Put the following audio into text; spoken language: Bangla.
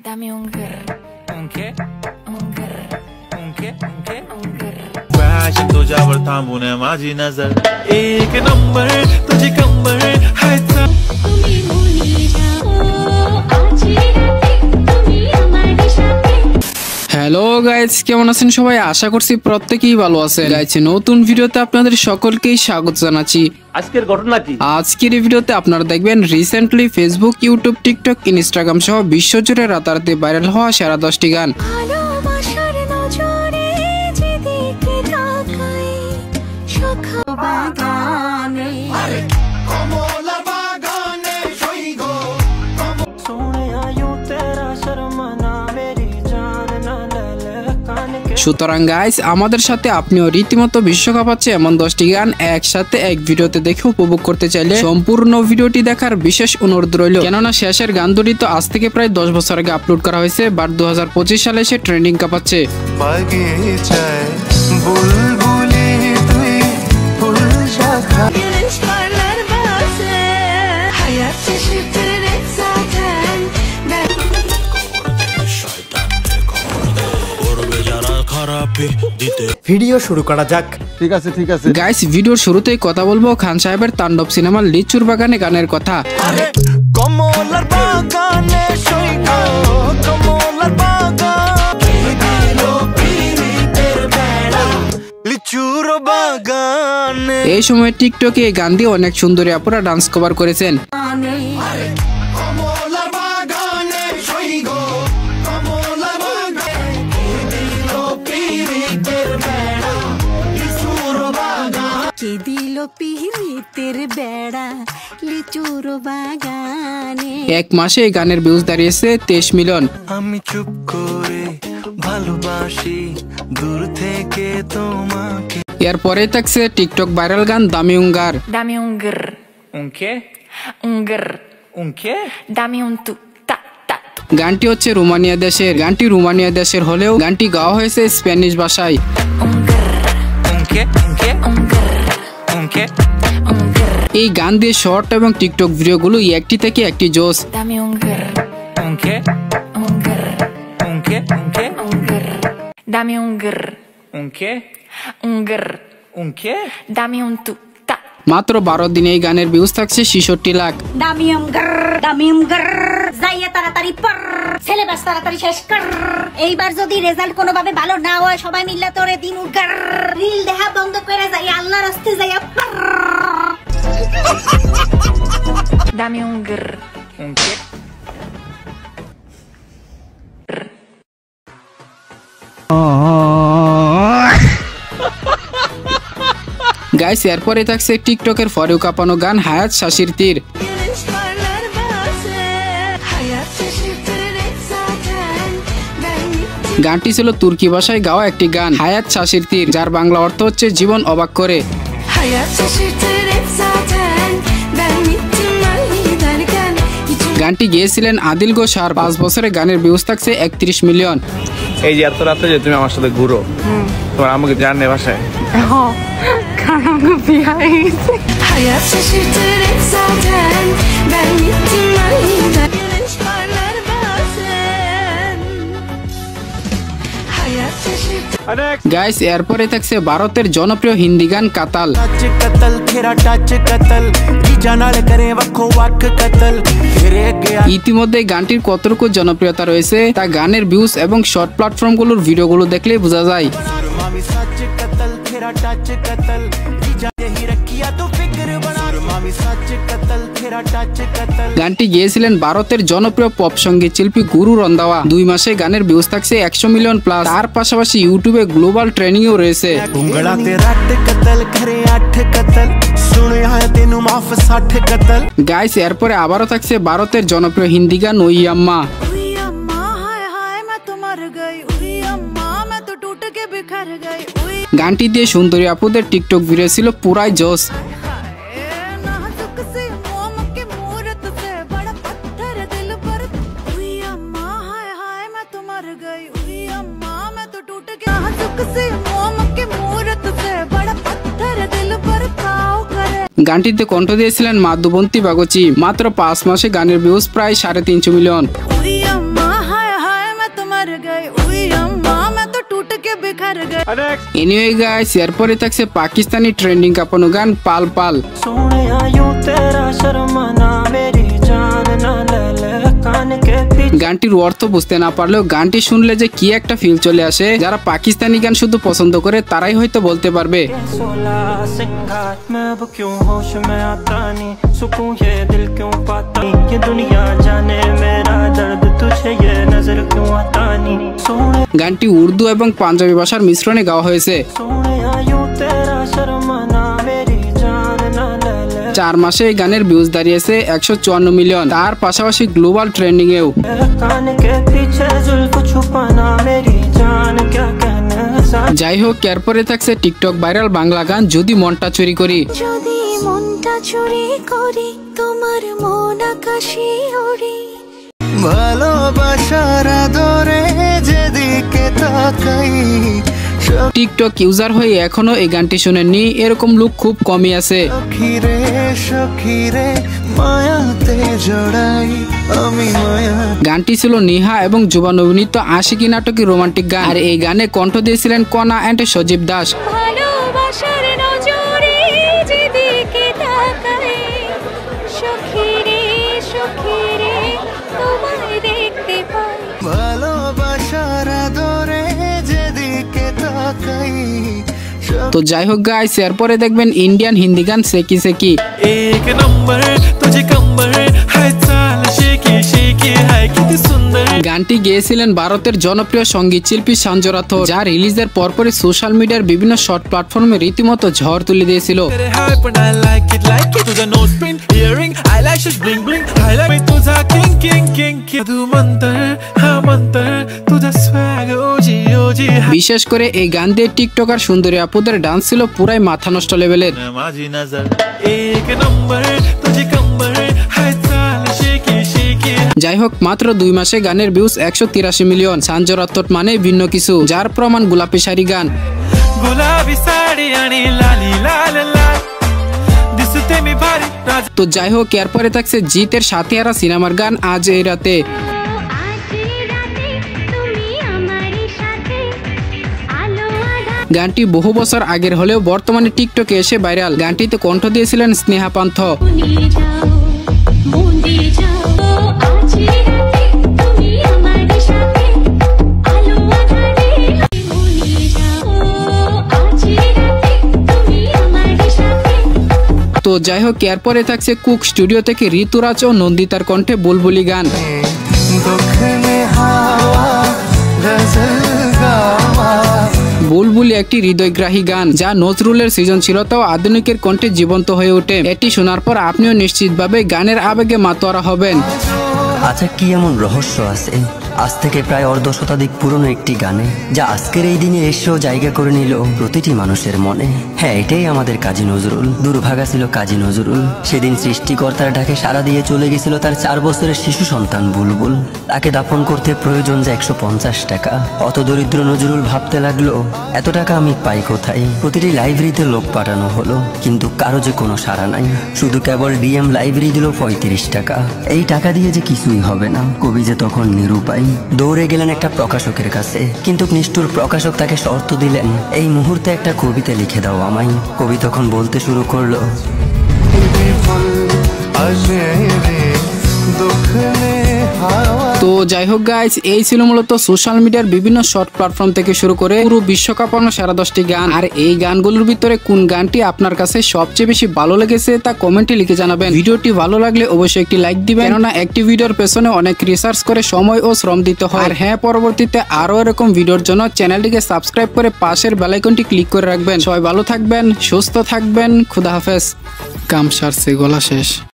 Dame un grr. ¿Un qué? Un grr. ¿Un qué? ¿Un qué? Un grr. Fashion तुझ्यावर थांबून माझी नजर एक नंबर तुझी कंबर हाय तुम्ही मुली जाओ आजी राती तुम्ही আমার সাথে হ্যালো গাইস, কেমন আছেন সবাই? আশা করছি প্রত্যেকেই ভালো আছেন। গাইস, নতুন ভিডিওতে আপনাদের সকলকেই স্বাগত জানাচ্ছি। আজকের ঘটনা কি? আজকের এই ভিডিওতে আপনারা দেখবেন recently Facebook, YouTube, TikTok, Instagram সহ বিশ্বজুড়ে রাতারাতি ভাইরাল হওয়া সেরা 10টি গান। ভালোবাসার নজরে যেদিকে তাকাই সখা বাগানে সুতরাং গাইস, আমাদের সাথে আপনিও রীতিমতো বিশ্বকাপ আছে এমন 10টি গান একসাথে এক ভিডিওতে দেখে উপভোগ করতে চাইলে সম্পূর্ণ ভিডিওটি দেখার বিশেষ অনুরোধ রইল। কেননা শেষের গান দুটি তো আজ থেকে প্রায় 10 বছর আগে আপলোড করা হয়েছে, বাট 2025 সালে এসে ট্রেন্ডিং কাঁপাচ্ছে। ভিডিও শুরু করা যাক। ঠিক আছে গাইস, ভিডিওর শুরুতেই কথা বলবো খান সাহেবের তাণ্ডব সিনেমার লিচুর বাগানে গানের কথা। কমলার বাগানে সইগো কমলার বাগানে লিচুর বাগানে। এই সময় টিকটকে এই গান দিয়ে অনেক সুন্দরী আপুরা ডান্স কভার করেছেন। এক মাসে এই গানের ভিউজ দাঁড়িয়েছে 23 মিলিয়ন। আমি চুপ করে ভালোবাসি দূর থেকে তোমাকে। এরপরে থাকছে টিকটক ভাইরাল গান দামি উঙ্গার। Dame un grr. ¿Un qué? Un grr. ¿Un qué? Dame un tu. Ta ta. গানটি হচ্ছে রোমানিয়া দেশের। গানটি রোমানিয়া দেশের হলেও গানটি গাওয়া হয়েছে স্প্যানিশ ভাষায়। Un grr. ¿Un qué? ¿Un qué? Un grr. ¿Un qué? Un grr. এই গান দিয়ে শর্ট এবং টিকটক ভিডিওগুলো একটি থেকে একটি জোস। Dame un grr. ¿Un qué? Un grr. ¿Un qué? ¿Un qué? Un grr. Dame un grr. ¿Un qué? Un grr. ¿Un qué? Dame un tu. Ta. মাত্র 12 দিনে এই গানের ভিউজ থাকছে 66 লাখ। দামিয়াম গর যাইয়া তাড়াতাড়ি পর সিলেবাস তাড়াতাড়ি শেষ কর। এইবার যদি রেজাল্ট কোনোভাবে ভালো না হয় সবাই মিলে তোরে দিন উগার রিল দেখা বন্ধ করে যাই আল্লাহর রাস্তায় যাইয়া পর। Dame un grr. ¿Un qué? Guys, এরপরে থাকছে টিকটকের ফরেও কাঁপানো গান হায়াত শাশির তীর। গানটি ছিল তুর্কি ভাষায় গাওয়া একটি গান, হায়াত শাশির তীর, যার বাংলা অর্থ হচ্ছে জীবন অবাক করে। গানটি গেয়েছিলেন আদিল ঘোষার। 5 বছরে গানের ভিউজ থাকছে 31 মিলিয়ন। এই যে এত রাতে যে তুমি আমার সাথে ঘুরো, তোমার আমাকে জানে ভাষায় গাইস, এরপরে থাকছে ভারতের জনপ্রিয় হিন্দি গান কাতাল। ইতিমধ্যে গানটির কতটুকু জনপ্রিয়তা রয়েছে তা গানের ভিউজ এবং শর্ট প্ল্যাটফর্মগুলোর ভিডিওগুলো দেখলেই বোঝা যায়। গানটি গেয়েছিলেন ভারতের জনপ্রিয় পপ সঙ্গীত শিল্পী গুরু রন্ধাওয়া। 2 মাসে গানের ভিউজ থাকছে 100 মিলিয়ন প্লাস। তার পাশাপাশি ইউটিউবে গ্লোবাল ট্রেন্ডিংও রয়েছে। গাইস, এরপরে আবারও থাকছে ভারতের জনপ্রিয় হিন্দি গান ওই আম্মা। গানটি দিয়ে সুন্দরী আপুদের টিকটক ভিডিও ছিল পুরাই জোস। গানটিতে কণ্ঠ দিয়েছিলেন মাধবন্তী বাগচি। মাত্র 5 মাসে গানের ভিউজ প্রায় 350 মিলিয়ন। এনিওয়ে গাইস, এরপরে থাকছে পাকিস্তানি ট্রেন্ডিং কাঁপানো গান পাল পাল। গানটির অর্থ বুঝতে না পারলেও গানটি শুনলে যে কি একটা ফিল চলে আসে, যারা পাকিস্তানি গান শুধু পছন্দ করে তারাই হয়তো বলতে পারবে। গানটি উর্দু এবং পাঞ্জাবি ভাষার মিশ্রণে গাওয়া হয়েছে। 4 মাসে এই গানের ভিউজ দাঁড়িয়েছে 154 মিলিয়ন, তার পাশাপাশি গ্লোবাল ট্রেন্ডিং এও। যাই হোক, এরপরে থাকছে টিকটক ভাইরাল বাংলা গান যদি মনটা চুরি করি। যদি মনটা চুরি করি তোমার মন আকাশে ওড়ে, ভালোবাসার আদরে যেদিকে তাকাই। টিকটক ইউজার হয়ে এখনো এই গানটি শুনেননি এরকম লোক খুব কমই আছে। সখিরে সখিরে মায়াতে জড়াই আমি মায়া। গানটি ছিল নিহা এবং যুবান অভিনীত আশিকি নাটকের রোমান্টিক গান, আর এই গানে কণ্ঠ দিয়েছিলেন কণা এন্ড সজীব দাস। ভালোবাসার নজরে যেদিকে তাকাই, সখিরে সখিরে তোমায় দেখতে পাই। ভালোবাসার আদরে যেদিকে তাকাই। তো যাই হোক গাইস, এরপরে দেখবেন ইন্ডিয়ান হিন্দি গান সেকি সেকি। एक नंबर तुझे कंबर है चाल शेकी शेकी है कितनी सुंदर। গানটি গেয়েছিলেন ভারতের জনপ্রিয় সঙ্গীত শিল্পী সঞ্জু রাথোর, যা রিলিজের পরপরই সোশ্যাল মিডিয়ার বিভিন্ন শর্ট প্ল্যাটফর্মে রীতিমতো ঝড় তুলে দিয়েছিল। तेरे hype and I like it तुझा nose print earring eyelashes bling bling highlight में तुझा king king king तू मंतर हाँ मंतर तुझा swag ओजी ओजी। বিশেষ করে এই গান দিয়ে টিকটকার সুন্দরী আপুদের ডান্স ছিল পুরাই মাথা নষ্ট লেভেলের। माझी नजर एक नंबर तुझे कंबर है चाल शेकी शेकी। যাই হোক, মাত্র 2 মাসে গানের ভিউজ 183 মিলিয়ন। সঞ্জু রাথোর মানে ভিন্ন কিছু, যার প্রমাণ গোলাপি শাড়ি গান। गुलाबी साड़ी आणि लाली लाल लाल दिसते मी भारी राज। তো যাই হোক, এরপরে থাকছে জিতের সাথিয়ারা সিনেমার গান আজ এই রাতে। আজ রাতে তুমি আমার সাথে আলো আঁধার। গানটি বহু বছর আগের হলেও বর্তমানে টিকটকে এসে ভাইরাল। গানটিতে কণ্ঠ দিয়েছিলেন স্নেহা পান্থ। মনে যাও মনে যাও আজ রাতে তুমি আমার সাথে আলো আঁধারে। মনে যাও আজ রাতে তুমি আমার সাথে। তো যাই হোক, এরপরে থাকছে কুক স্টুডিও থেকে ঋতুরাজ ও নন্দিতার কণ্ঠে বুলবুলি গান। দক্ষিণে হাওয়া গজল গাওয়া। বুলবুলি একটি হৃদয়গ্রাহী গান, যা নজরুলের সৃজনশীলতা ও আধুনিকের কণ্ঠে জীবন্ত হয়ে ওঠে। এটি শোনার পর আপনিও নিশ্চিতভাবে গানের আবেগে মাতোয়ারা হবেন। আচ্ছা, কি এমন রহস্য আছে আজ থেকে প্রায় অর্ধ শতাধিক পুরনো একটি গানে, যা আজকের এই দিনে এসেও জায়গা করে নিল প্রতিটি মানুষের মনে? হ্যাঁ, এটাই আমাদের কাজী নজরুল। দুর্ভাগা ছিল কাজী নজরুল। সেদিন সৃষ্টিকর্তার ডাকে সাড়া দিয়ে চলে গেছিল তার 4 বছরের শিশু সন্তান বুলবুল। তাকে দাফন করতে প্রয়োজন যে 150 টাকা। অত দরিদ্র নজরুল ভাবতে লাগলো, এত টাকা আমি পাই কোথায়? প্রতিটি লাইব্রেরিতে লোক পাঠানো হলো, কিন্তু কারো যে কোনো সাড়া নাই। শুধু কেবল ডিএম লাইব্রেরি দিল 35 টাকা। এই টাকা দিয়ে যে কিছুই হবে না। কবি যে তখন নিরুপায়। দৌড়ে গেলেন একটা প্রকাশকের কাছে, কিন্তু নিষ্ঠুর প্রকাশক তাকে শর্ত দিলেন, এই মুহূর্তে একটা কবিতা লিখে দাও আমায়। কবি তখন বলতে শুরু করলো, তো যাই হোক গাইস, এই ছিল মূলত সোশ্যাল মিডিয়ার বিভিন্ন শর্ট প্ল্যাটফর্ম থেকে শুরু করে পুরো বিশ্বকাপানো সেরা 10টি গান। আর এই গানগুলোর ভিতরে কোন গানটি আপনার কাছে সবচেয়ে বেশি ভালো লেগেছে তা কমেন্টে লিখে জানাবেন। ভিডিওটি ভালো লাগলে অবশ্যই একটি লাইক দিবেন, কেননা একটি ভিডিওর পেছনে অনেক রিসার্চ করে সময় ও শ্রম দিতে হয়। আর হ্যাঁ, পরবর্তীতে আরো এরকম ভিডিওর জন্য চ্যানেলটিকে সাবস্ক্রাইব করে পাশের বেল আইকনটি ক্লিক করে রাখবেন। সবাই ভালো থাকবেন, সুস্থ থাকবেন, খুদা হাফেজ। কাম সারছে, গলা শেষ।